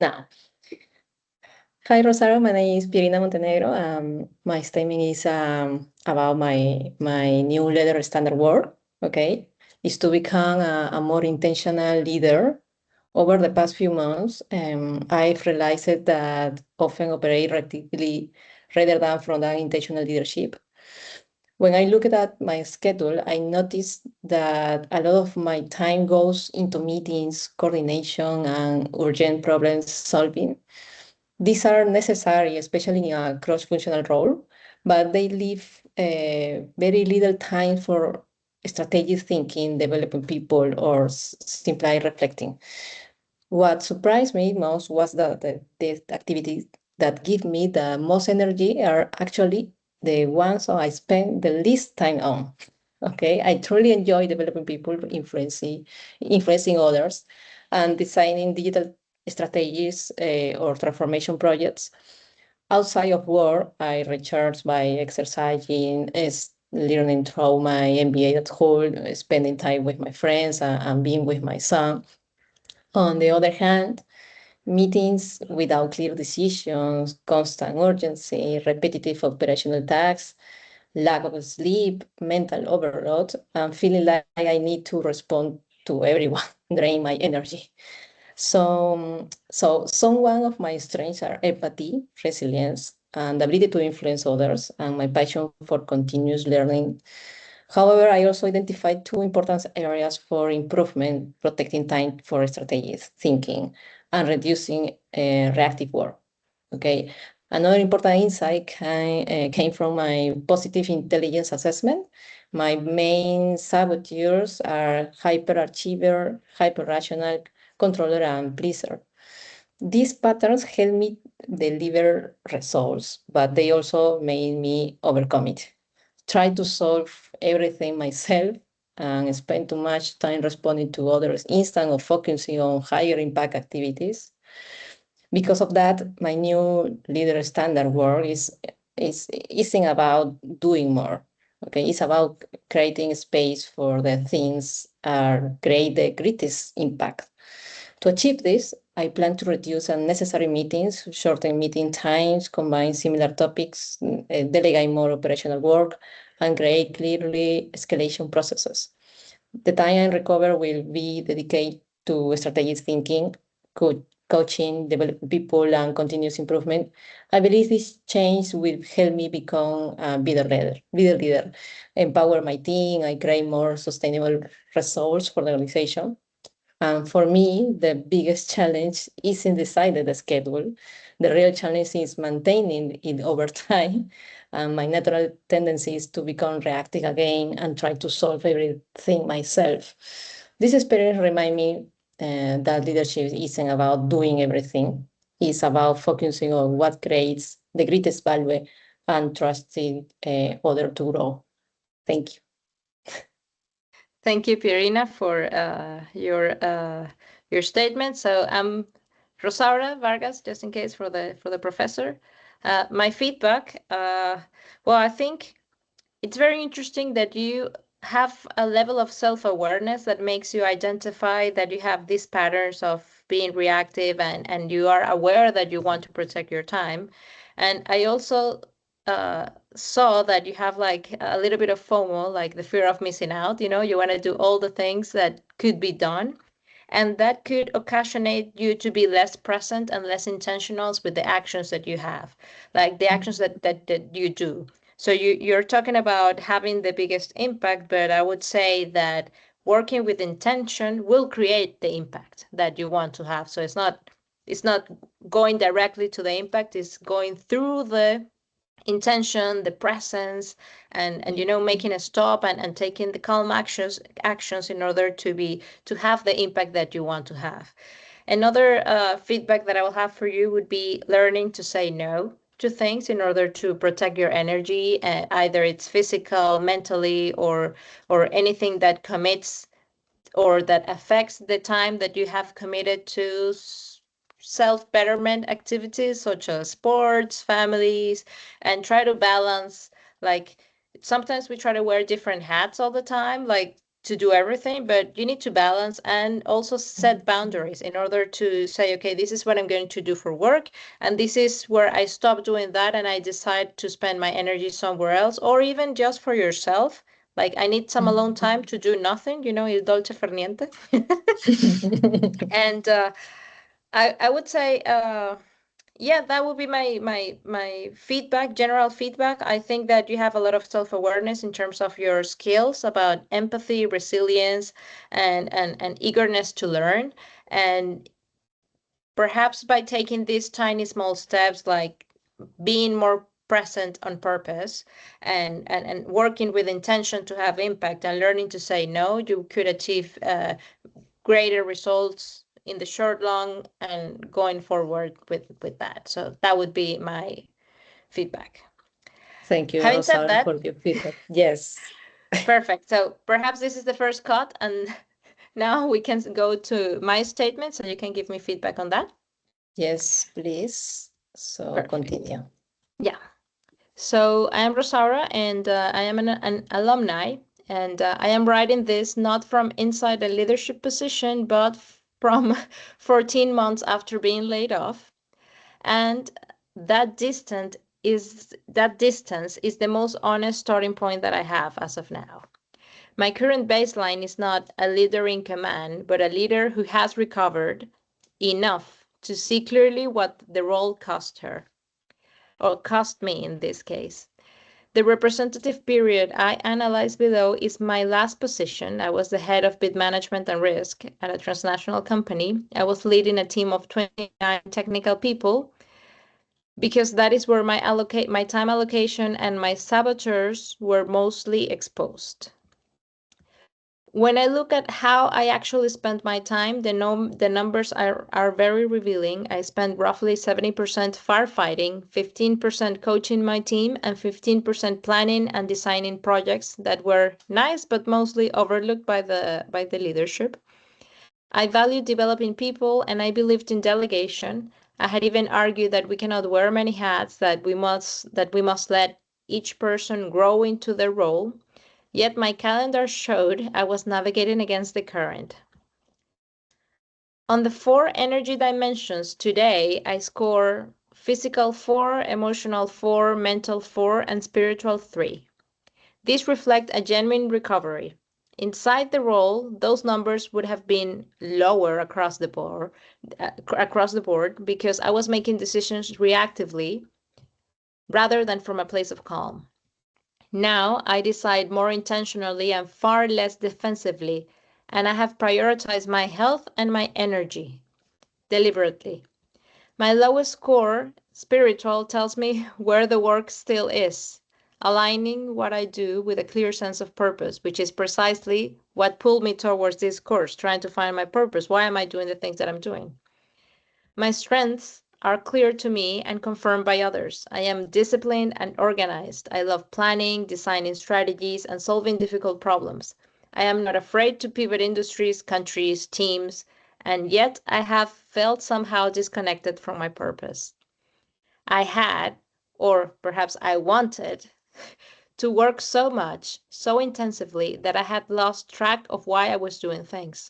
Now, hi Rosario, my name is Pierina Montenegro. My statement is about my new leader standard work. Okay, is to become a more intentional leader. Over the past few months, I've realized that often operate reactively rather than from that intentional leadership. When I look at my schedule, I notice that a lot of my time goes into meetings, coordination, and urgent problem solving. These are necessary, especially in a cross-functional role, but they leave very little time for strategic thinking, developing people, or simply reflecting. What surprised me most was that the activities that give me the most energy are actually the ones I spend the least time on. Okay, I truly enjoy developing people, influencing others, and designing digital strategies or transformation projects. Outside of work, I recharge by exercising, learning through my MBA at home, spending time with my friends, and being with my son. On the other hand, meetings without clear decisions, constant urgency, repetitive operational tasks, lack of sleep, mental overload, and feeling like I need to respond to everyone, drain my energy. So some one of my strengths are empathy, resilience, and the ability to influence others, and my passion for continuous learning. However, I also identified two important areas for improvement: protecting time for strategic thinking and reducing reactive work. Okay. Another important insight came from my positive intelligence assessment. My main saboteurs are hyperachiever, hyperrational, controller, and pleaser. These patterns help me deliver results, but they also made me overcome it. Try to solve everything myself and spend too much time responding to others instead of focusing on higher impact activities. Because of that, my new leader standard work isn't about doing more. Okay, it's about creating space for the things that create the greatest impact. To achieve this, I plan to reduce unnecessary meetings, shorten meeting times, combine similar topics, delegate more operational work, and create clearly escalation processes. The time I recover will be dedicated to strategic thinking, coaching, developing people, and continuous improvement. I believe this change will help me become a better leader, empower my team, and create more sustainable results for the organization. And for me, the biggest challenge isn't deciding the schedule. The real challenge is maintaining it over time. And my natural tendency is to become reactive again and try to solve everything myself. This experience reminds me that leadership isn't about doing everything. It's about focusing on what creates the greatest value and trusting others to grow. Thank you. Thank you, Pierina, for your statement. So I'm Rosaura Vargas, just in case for the professor. My feedback. Well, I think it's very interesting that you have a level of self-awareness that makes you identify that you have these patterns of being reactive, and you are aware that you want to protect your time. And I also saw that you have like a little bit of FOMO, like the fear of missing out. You want to do all the things that could be done, and that could occasionate you to be less present and less intentional with the actions that you have, like the actions that you do. So you're talking about having the biggest impact, but I would say that working with intention will create the impact that you want to have. So it's not going directly to the impact, it's going through the intention, the presence, and making a stop, and taking the calm actions in order to have the impact that you want to have. Another feedback that I will have for you would be learning to say no to things in order to protect your energy, either it's physical, mentally, or anything that commits or that affects the time that you have committed to self-betterment activities such as sports, families, and try to balance. Like, sometimes we try to wear different hats all the time. Like, to do everything, but you need to balance and also set boundaries in order to say, okay, this is what I'm going to do for work, and this is where I stop doing that and I decide to spend my energy somewhere else, or even just for yourself. Like, I need some alone time to do nothing, il dolce far niente. And I would say, yeah, that would be my feedback, general feedback. I think that you have a lot of self-awareness in terms of your skills about empathy, resilience, and eagerness to learn. And perhaps by taking these tiny small steps, like being more present on purpose and working with intention to have impact and learning to say no, you could achieve greater results in the short, long, and going forward with that. So that would be my feedback. Thank you, Having said Rosaura, that, for your feedback. Yes. perfect. So perhaps this is the first cut, and now we can go to my statement, so you can give me feedback on that. Yes, please. So Perfect. continue. Yeah. So I am Rosaura, and I am an alumni, and I am writing this not from inside a leadership position, but from 14 months after being laid off. And that distance is the most honest starting point that I have as of now. My current baseline is not a leader in command, but a leader who has recovered enough to see clearly what the role cost her, or cost me in this case. The representative period I analyze below is my last position. I was the head of bid management and risk at a transnational company. I was leading a team of 29 technical people, because that is where my time allocation and my saboteurs were mostly exposed. When I look at how I actually spent my time, the numbers are very revealing. I spent roughly 70% firefighting, 15% coaching my team, and 15% planning and designing projects that were nice but mostly overlooked by the leadership. I valued developing people, and I believed in delegation. I had even argued that we cannot wear many hats, that we must let each person grow into their role. Yet my calendar showed I was navigating against the current. On the 4 energy dimensions today, I score physical 4, emotional 4, mental 4, and spiritual 3. These reflect a genuine recovery. Inside the role, those numbers would have been lower across the board because I was making decisions reactively rather than from a place of calm. Now I decide more intentionally and far less defensively, and I have prioritized my health and my energy deliberately. My lowest score, spiritual, tells me where the work still is, aligning what I do with a clear sense of purpose, which is precisely what pulled me towards this course, trying to find my purpose. Why am I doing the things that I'm doing? My strengths are clear to me and confirmed by others. I am disciplined and organized. I love planning, designing strategies, and solving difficult problems. I am not afraid to pivot industries, countries, teams, and yet I have felt somehow disconnected from my purpose. I had, or perhaps I wanted, to work so much, so intensively, that I had lost track of why I was doing things.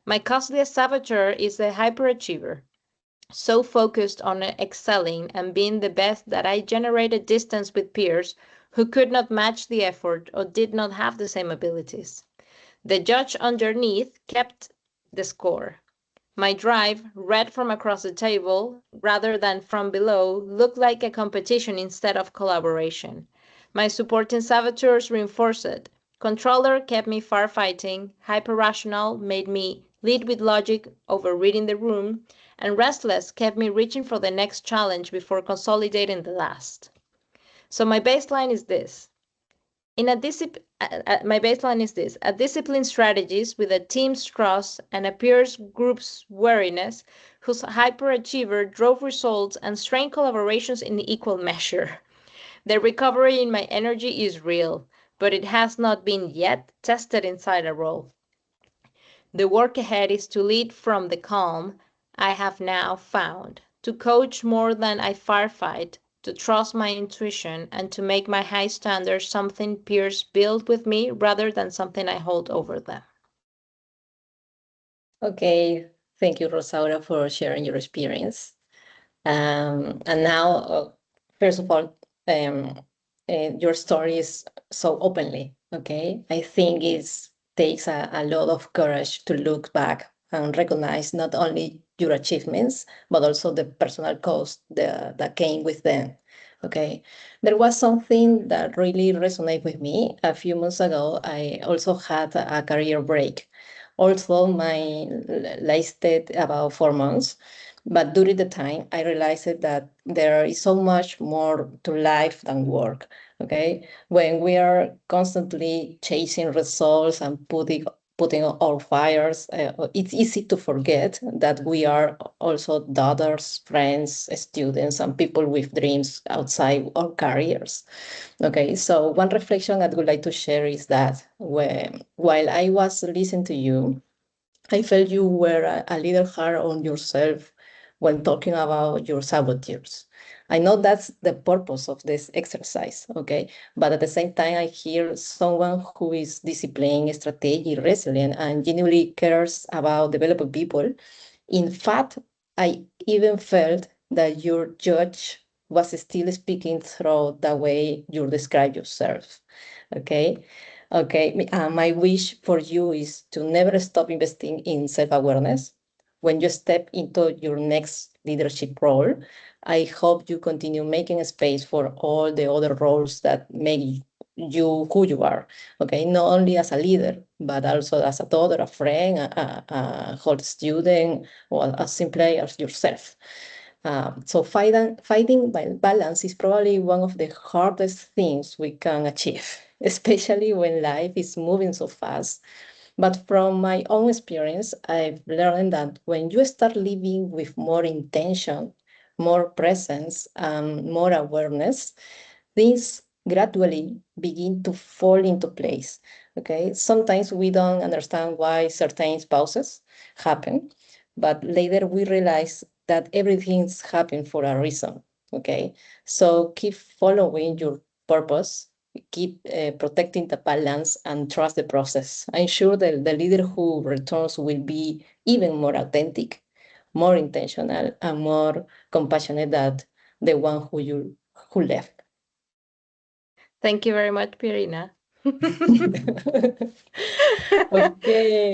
My costliest saboteur is the hyperachiever, so focused on excelling and being the best that I generated distance with peers who could not match the effort or did not have the same abilities. The judge underneath kept the score. My drive, read from across the table rather than from below, looked like a competition instead of collaboration. My supporting saboteurs reinforced it. Controller kept me firefighting, hyper-rational made me lead with logic over reading the room, and restless kept me reaching for the next challenge before consolidating the last. So my baseline is this. My baseline is this: a disciplined strategist with a team's trust and a peers group's wariness, whose hyperachiever drove results and strained collaborations in equal measure. The recovery in my energy is real, but it has not been yet tested inside a role. The work ahead is to lead from the calm I have now found, to coach more than I firefight, to trust my intuition, and to make my high standards something peers build with me rather than something I hold over them. Okay, thank you, Rosaura, for sharing your experience. And now, first of all, your story is so openly, okay? I think it takes a lot of courage to look back and recognize not only your achievements, but also the personal cost that came with them, okay? There was something that really resonated with me. A few months ago, I also had a career break. Also, my lasted about 4 months. But during the time, I realized that there is so much more to life than work. Okay, when we are constantly chasing results and putting our fires, it's easy to forget that we are also daughters, friends, students, and people with dreams outside our careers. Okay, so one reflection I would like to share is that while I was listening to you, I felt you were a little hard on yourself when talking about your saboteurs. I know that's the purpose of this exercise, okay? But at the same time, I hear someone who is disciplined, strategic, resilient, and genuinely cares about developing people. In fact, I even felt that your judge was still speaking through the way you describe yourself, okay? Okay, my wish for you is to never stop investing in self-awareness. When you step into your next leadership role, I hope you continue making space for all the other roles that make you who you are. Okay, not only as a leader, but also as a daughter, a friend, a whole student, or as simply as yourself. So finding balance is probably one of the hardest things we can achieve, especially when life is moving so fast. But from my own experience, I've learned that when you start living with more intention, more presence, and more awareness, things gradually begin to fall into place. Okay, sometimes we don't understand why certain pauses happen, but later we realize that everything's happened for a reason. Okay, so keep following your purpose, keep protecting the balance, and trust the process. I'm sure that the leader who returns will be even more authentic, more intentional, and more compassionate than the one who left. Thank you very much, Pierina. Okay.